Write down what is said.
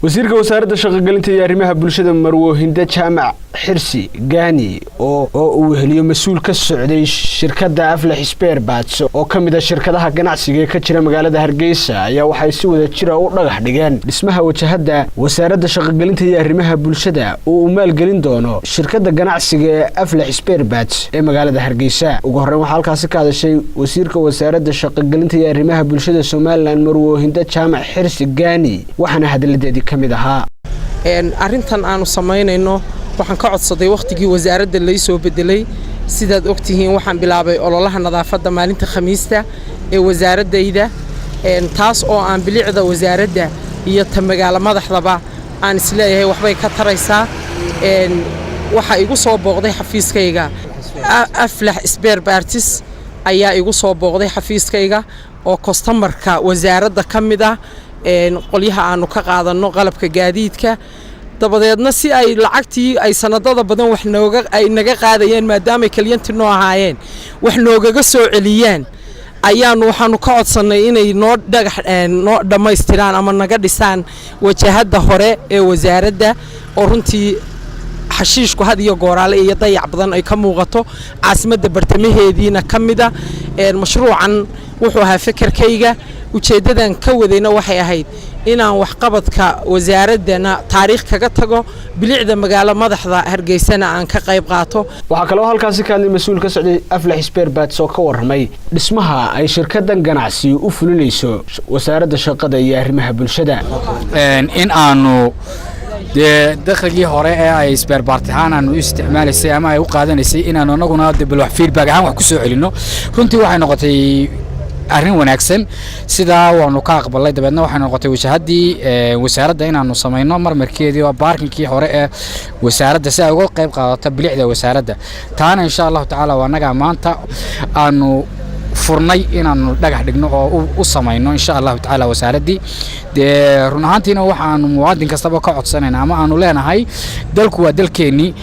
wasiirka wasaaradda shaqo-gelinta iyo arrimaha bulshada Marwo Hinde Jaamac Xirsi Gaani oo uu heliyo mas'uul ka socday shirkadda Aflax Spare Parts oo kamid ah shirkadaha ganacsiga ee ka jira magaalada Hargeysa ayaa waxay si wada jir ah u dhagax dhigeen dhismaha wajahada wasaaradda shaqo-gelinta iyo arrimaha bulshada oo uu maalgelin doono shirkadda ganacsiga ee Aflax Spare Parts ee magaalada Hargeysa. ugu horreyn waxa halkaas ka hadashay wasiirka wasaaradda shaqo-gelinta iyo arrimaha bulshada Soomaaliland Marwo Hinde Jaamac Xirsi Gaani waxaana hadaladeedii kamid ahaa arintan aanu sameynayno waxaan ka codsaday waqtigii wasaaradda la soo bedelay sidaad ogtihiin waxaan bilaabay ololaha nadaafadda maalinta Khamiista ee wasaaradayda taas oo aan bilicda wasaaradda iyo ta magaalo madaxdaba aan isleeyahay waxbay ka taraysaa waxa igu soo booqday xafiiskayga Aflax Spare Parts ayaa igu soo booqday xafiiskayga oo customerka wasaaradda kamid ah qolyaha aanu ka qaadano qalabka gaadiidka dabadeedna si ay lacagtii ay sanadada badan wax naga qaadayeen maadaama kliyanti noo ahaayeen wax noogaga soo celiyaan waxaanu ka codsanay inay noo dhamaystiraan ama naga dhisaan wajahada hore ee wasaaradda oo runtii xashiishku had iyo gooraale iyo dayac badan ay ka muuqato caasimadda bartamaheediina kamida mashruucan wuxuu ahaa fikirkayga ujeedadan ka wadayna waxay ahayd inaan wax qabadka wasaaradana taariikh kaga tago bilicda magaalo madaxda Hargeysana aan ka qayb qaato. waxa kale oo halkaas ka hadlay mas'uul ka socday Aflax Spare Parts oo ka warramay dhismaha ay shirkaddan ganacsi u fulinayso wasaaradda shaqada iyo arrimaha bulshada in aanu dakhligii hore ee ay spare part ahaan aanu isticmaalaysay ama ay u qaadanaysay inaanu anaguna dib wax feedback ahaan wax ku soo celino runtii waxay noqotay arrin wanaagsan sida waanu ka aqbalay dabeedna waxay noqotay wajahadii wasaaradda inaanu sameeyno marmarkeedii oo parkingkii hore ee wasaaradda si ay uga qayb qaadato bilicda wasaaradda taana insha Allah taala wanaga maanta aanu furnay inaanu dhagax dhigno oo u sameeyno insha Allah taala wasaaradii run ahaantiina waxaanu muwaadin kastaba ka codsanayna ama aanu leenahay dalku waa dalkeeni